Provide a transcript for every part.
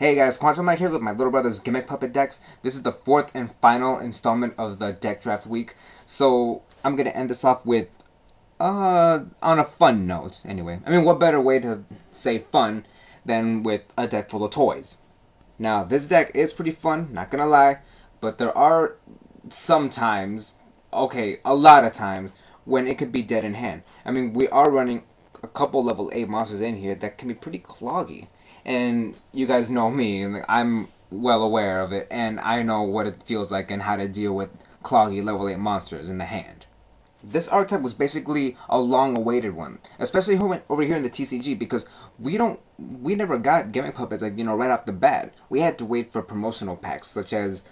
Hey guys, Quantum Mike here with my little brother's Gimmick Puppet decks. This is the fourth and final installment of the deck draft week. So I'm gonna end this off with on a fun note anyway. I mean, what better way to say fun than with a deck full of toys? Now this deck is pretty fun, not gonna lie, but there are sometimes, okay, a lot of times when it could be dead in hand. I mean, we are running a couple level 8 monsters in here that can be pretty cloggy. And you guys know me, and I'm well aware of it, and I know what it feels like and how to deal with cloggy level 8 monsters in the hand. This archetype was basically a long-awaited one, especially over here in the TCG, because we never got Gimmick Puppets like, right off the bat. We had to wait for promotional packs such as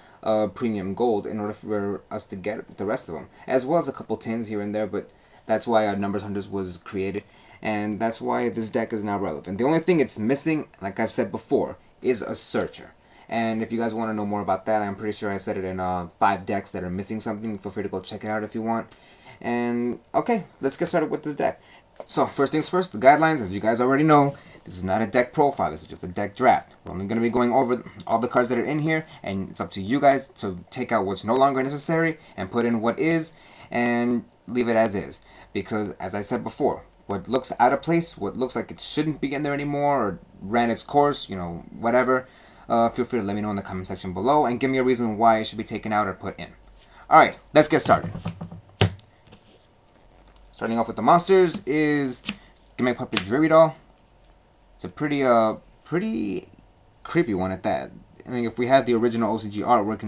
Premium Gold in order for us to get the rest of them, as well as a couple tins here and there. But that's why Numbers Hunters was created, and that's why this deck is now relevant. The only thing it's missing, like I've said before, is a Searcher. And if you guys want to know more about that, I'm pretty sure I said it in 5 decks that are missing something. Feel free to go check it out if you want. And okay, let's get started with this deck. So first things first, the guidelines, as you guys already know, this is not a deck profile, this is just a deck draft. We're only going to be going over all the cards that are in here, and it's up to you guys to take out what's no longer necessary and put in what is, and leave it as is. Because as I said before, what looks out of place, what looks like it shouldn't be in there anymore, or ran its course, whatever, feel free to let me know in the comment section below, and give me a reason why it should be taken out or put in. Alright, let's get started. Starting off with the monsters is Gimmick Puppet Dreary Doll. It's a pretty creepy one at that. I mean, if we had the original OCG artwork,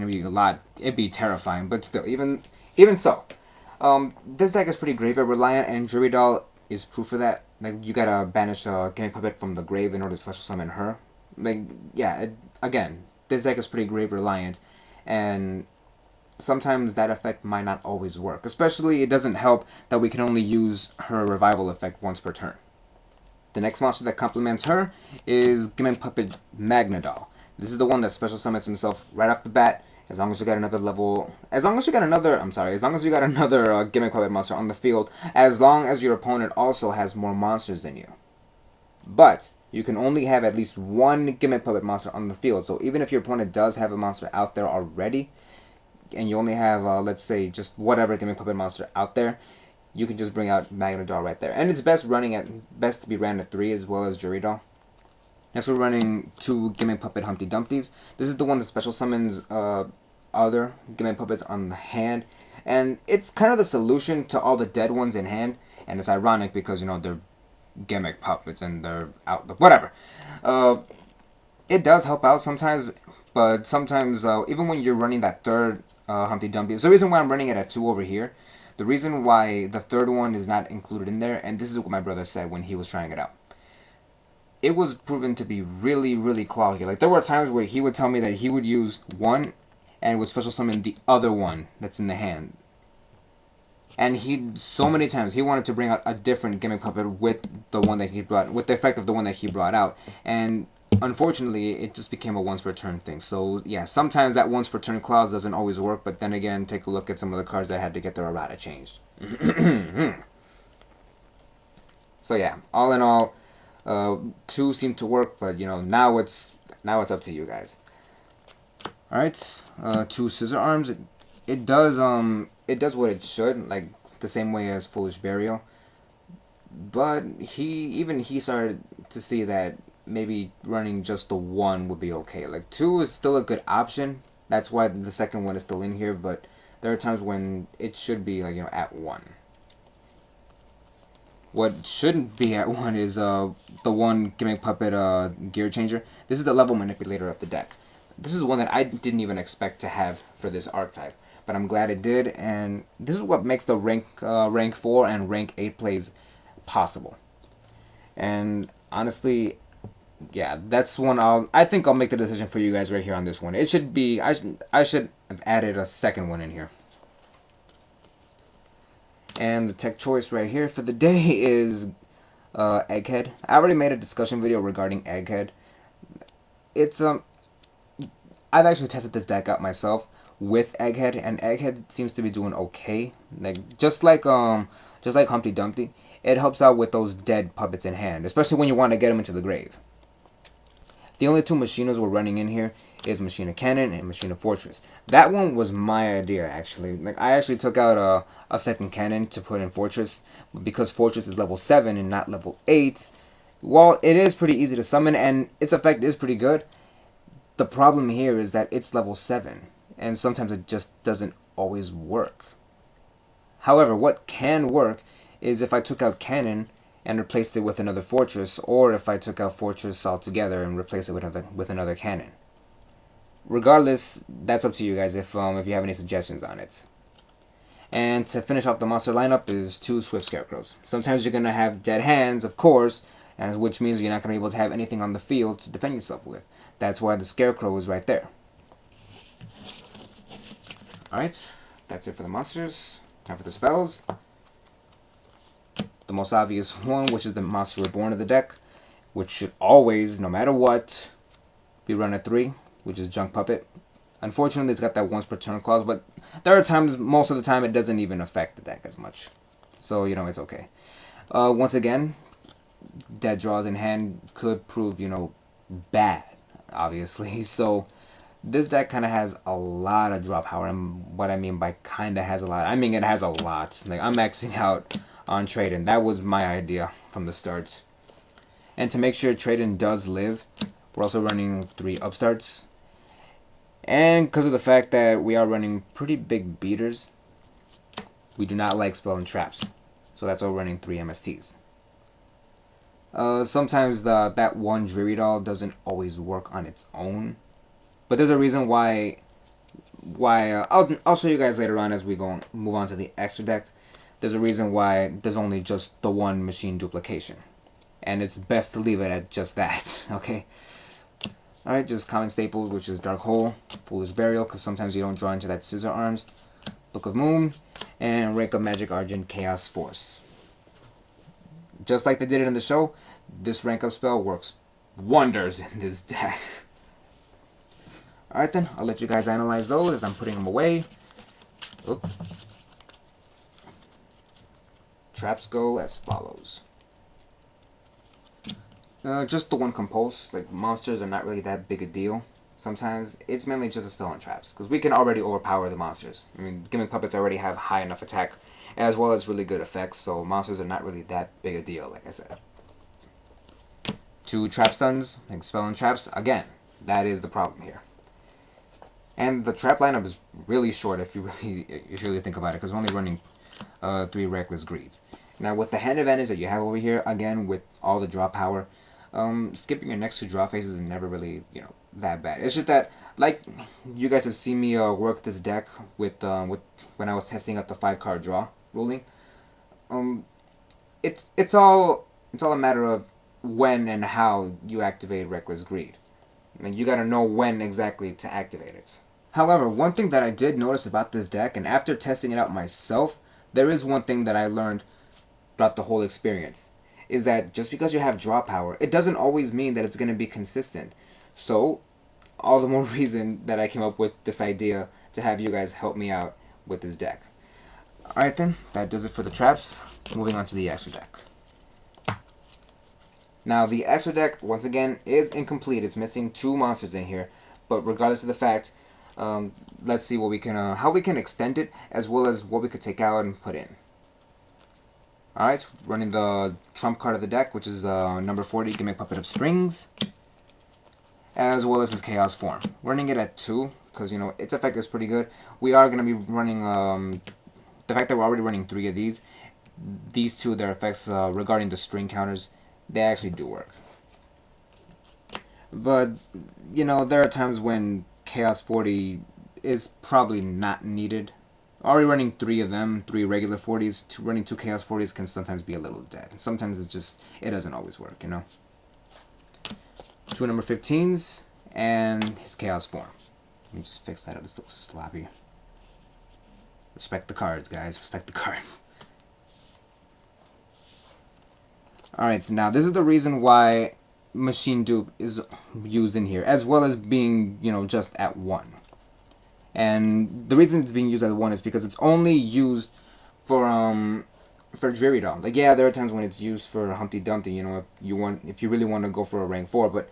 it'd be terrifying. But still, even so, this deck is pretty graveyard reliant, and Dreary Doll is proof of that. Like, you gotta banish Gimmick Puppet from the grave in order to special summon her. Like, yeah, again, this deck is pretty grave reliant, and sometimes that effect might not always work. Especially, it doesn't help that we can only use her revival effect once per turn. The next monster that complements her is Gimmick Puppet Magna Doll. This is the one that special summons himself right off the bat. As long as you got another Gimmick Puppet monster on the field, as long as your opponent also has more monsters than you. But you can only have at least one Gimmick Puppet monster on the field. So even if your opponent does have a monster out there already, and you only have, let's say, just whatever Gimmick Puppet monster out there, you can just bring out Magna Doll right there. And it's best to be ran at 3 as well as Dreary Doll. Next we're running 2 Gimmick Puppet Humpty Dumptys. This is the one that special summons other Gimmick Puppets on the hand. And it's kind of the solution to all the dead ones in hand. And it's ironic because, they're Gimmick Puppets and they're out. Whatever. It does help out sometimes, but sometimes, even when you're running that third Humpty Dumpty, so the reason why I'm running it at 2 over here, the reason why the third one is not included in there, and this is what my brother said when he was trying it out, it was proven to be really, really cloggy. Like, there were times where he would tell me that he would use one and would special summon the other one that's in the hand. And so many times he wanted to bring out a different Gimmick Puppet with the effect of the one that he brought out. And unfortunately, it just became a once per turn thing. So yeah, sometimes that once per turn clause doesn't always work, but then again, take a look at some of the cards that had to get their errata changed. So yeah, all in all, 2 seemed to work, but now it's up to you guys. All right, 2 Scissor Arms. It does what it should, like the same way as Foolish Burial. But he started to see that maybe running just the 1 would be okay. Like, 2 is still a good option. That's why the second one is still in here. But there are times when it should be like at 1. What shouldn't be at 1 is the 1 Gimmick Puppet Gear Changer. This is the level manipulator of the deck. This is one that I didn't even expect to have for this archetype, but I'm glad it did. And this is what makes the rank 4 and rank 8 plays possible. And honestly, yeah, that's one I think I'll make the decision for you guys right here on this one. It should be, I should have added a second one in here. And the tech choice right here for the day is Egghead. I already made a discussion video regarding Egghead. It's I've actually tested this deck out myself with Egghead, and Egghead seems to be doing okay. Like just like Humpty Dumpty, it helps out with those dead puppets in hand, especially when you want to get them into the grave. The only two machinas we're running in here is Machina Cannon and Machina Fortress. That one was my idea, actually. Like, I actually took out a second cannon to put in Fortress, because Fortress is level 7 and not level 8. While it is pretty easy to summon and its effect is pretty good, the problem here is that it's level 7, and sometimes it just doesn't always work. However, what can work is if I took out Cannon and replaced it with another Fortress, or if I took out Fortress altogether and replaced it with another Cannon. Regardless, that's up to you guys if you have any suggestions on it. And to finish off the monster lineup is 2 Swift Scarecrows. Sometimes you're going to have dead hands, of course, and which means you're not going to be able to have anything on the field to defend yourself with. That's why the Scarecrow is right there. Alright, that's it for the monsters. Time for the spells. The most obvious one, which is the Monster Reborn of the deck, which should always, no matter what, be run at 3, which is Junk Puppet. Unfortunately, it's got that once per turn clause, but there are times, most of the time, it doesn't even affect the deck as much. So, it's okay. Once again, dead draws in hand could prove, bad, obviously. So, this deck kind of has a lot of draw power, and what I mean by kind of has a lot, I mean it has a lot. Like, I'm maxing out on Trade-In. That was my idea from the start. And to make sure Trade-In does live, we're also running 3 Upstarts. And because of the fact that we are running pretty big beaters, we do not like Spell and Traps. So that's why we're running 3 MSTs. Sometimes that one Dreary Doll doesn't always work on its own. But there's a reason why I'll show you guys later on as we move on to the extra deck. There's a reason why there's only just the one machine duplication. And it's best to leave it at just that, okay? Alright, just common staples, which is Dark Hole, Foolish Burial, because sometimes you don't draw into that Scissor Arms, Book of Moon, and Rank of Magic Argent Chaos Force. Just like they did it in the show, this rank up spell works wonders in this deck. Alright then, I'll let you guys analyze those as I'm putting them away. Oop. Traps go as follows. Just the one compulse. Like, monsters are not really that big a deal. Sometimes it's mainly just a spell on traps, because we can already overpower the monsters. I mean, Gimmick Puppets already have high enough attack, as well as really good effects, so monsters are not really that big a deal, like I said. 2 trap stuns, like spell and traps. Again, that is the problem here. And the trap lineup is really short if you really think about it, because we're only running 3 Reckless Greeds. Now, with the hand advantage that you have over here, again, with all the draw power, skipping your next 2 draw phases is never really, that bad. It's just that, like, you guys have seen me work this deck with when I was testing out the 5-card draw ruling. It's all a matter of when and how you activate Reckless Greed. I mean, you gotta know when exactly to activate it. However, one thing that I did notice about this deck, and after testing it out myself, there is one thing that I learned throughout the whole experience, is that just because you have draw power, it doesn't always mean that it's going to be consistent. So, all the more reason that I came up with this idea to have you guys help me out with this deck. Alright then, that does it for the traps. Moving on to the extra deck. Now, the extra deck, once again, is incomplete. It's missing 2 monsters in here, but regardless of the fact, let's see what we can, how we can extend it, as well as what we could take out and put in. Alright, running the trump card of the deck, which is number 40, Gimmick Puppet of Strings, as well as his Chaos Form. Running it at 2, because, its effect is pretty good. We are going to be running, the fact that we're already running 3 of these 2, their effects regarding the string counters, they actually do work. But, there are times when Chaos 40 is probably not needed. Already running 3 of them, 3 regular 40s, running 2 Chaos 40s can sometimes be a little dead. Sometimes it doesn't always work, 2 number 15s, and his Chaos Form. Let me just fix that up, it's a little sloppy. Respect the cards, guys, respect the cards. Alright, so now this is the reason why Machine Dupe is used in here, as well as being, just at 1. And the reason it's being used at 1 is because it's only used for Dreary Doll. Like, yeah, there are times when it's used for Humpty Dumpty, if you really want to go for a rank 4, but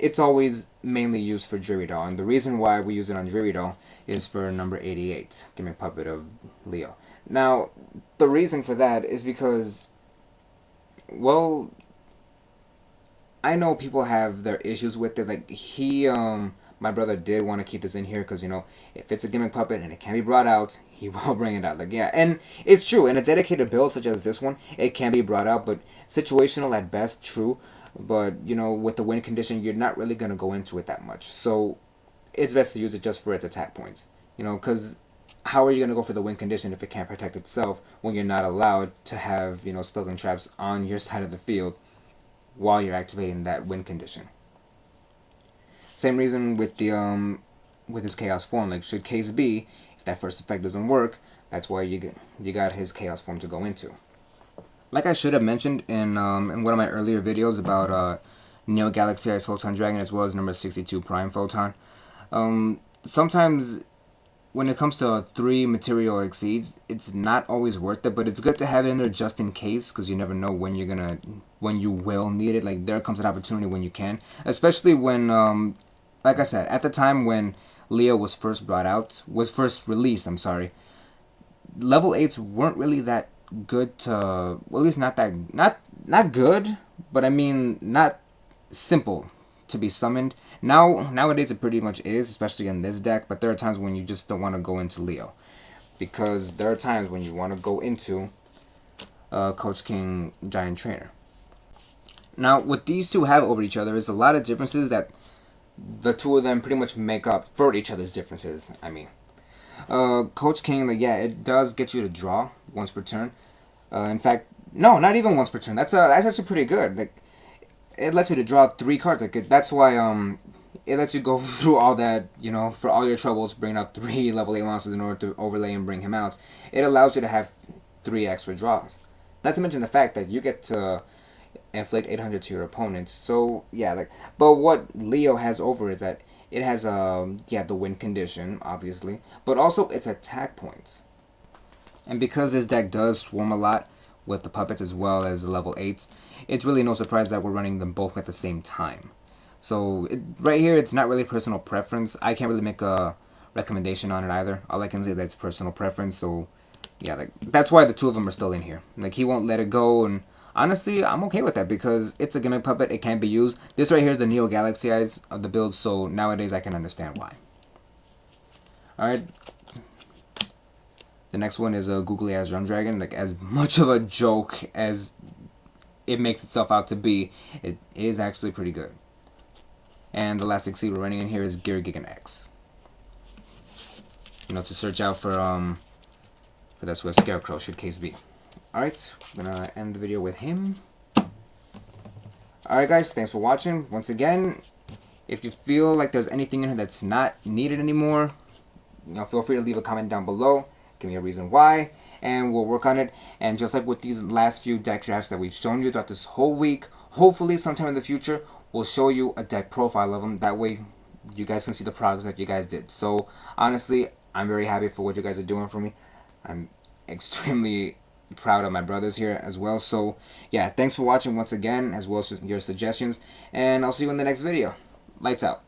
it's always mainly used for Jury Doll, and the reason why we use it on Jury Doll is for number 88, Gimmick Puppet of Leo. Now, the reason for that is because, well, I know people have their issues with it. Like, my brother did want to keep this in here because, if it's a gimmick puppet and it can be brought out, he will bring it out. Like, yeah, and it's true. In a dedicated build such as this one, it can be brought out, but situational at best, true. But, with the win condition, you're not really going to go into it that much. So, it's best to use it just for its attack points. Because how are you going to go for the win condition if it can't protect itself when you're not allowed to have, spells and traps on your side of the field while you're activating that win condition? Same reason with the with his chaos form. Like, should case be, if that first effect doesn't work, that's why you got his chaos form to go into. Like I should have mentioned in one of my earlier videos about Neo Galaxy Ice Photon Dragon, as well as number 62 Prime Photon. Sometimes when it comes to 3 material exceeds, it's not always worth it, but it's good to have it in there just in case, because you never know when you will need it. Like, there comes an opportunity when you can, especially when, like I said, at the time when Leo was first released, level 8s weren't really that good to, well, at least not good, but I mean, not simple to be summoned. Nowadays it pretty much is, especially in this deck, but there are times when you just don't want to go into Leo, because there are times when you want to go into Coach King Giant Trainer. Now, what these two have over each other is a lot of differences that the two of them pretty much make up for each other's differences. I mean, Coach King, like, yeah, it does get you to draw once per turn. In fact, no, not even once per turn. That's actually pretty good. Like, it lets you to draw 3 cards. Like, that's why it lets you go through all that, for all your troubles, bring out 3 level 8 monsters in order to overlay and bring him out. It allows you to have 3 extra draws. Not to mention the fact that you get to inflict 800 to your opponents. So yeah, like, but what Leo has over is that it has the win condition, obviously, but also its attack points. And because this deck does swarm a lot with the puppets as well as the level 8s, it's really no surprise that we're running them both at the same time. So right here, it's not really personal preference. I can't really make a recommendation on it either. All I can say is that it's personal preference. So yeah, like, that's why the two of them are still in here. Like, he won't let it go, and honestly, I'm okay with that because it's a gimmick puppet. It can be used. This right here is the Neo Galaxy Eyes of the build, so nowadays I can understand why. Alright. The next one is a Googly Eyes Drum Dragon. Like, as much of a joke as it makes itself out to be, it is actually pretty good. And the last exceed we're running in here is Gear Gigan X. To search out for that Swift Scarecrow, should case be. Alright, I'm gonna end the video with him. Alright guys, thanks for watching. Once again, if you feel like there's anything in here that's not needed anymore, feel free to leave a comment down below. Give me a reason why, and we'll work on it. And just like with these last few deck drafts that we've shown you throughout this whole week, hopefully sometime in the future, we'll show you a deck profile of them. That way, you guys can see the progress that you guys did. So, honestly, I'm very happy for what you guys are doing for me. I'm extremely proud of my brothers here as well. So, yeah, thanks for watching once again, as well as your suggestions. And I'll see you in the next video. Lights out.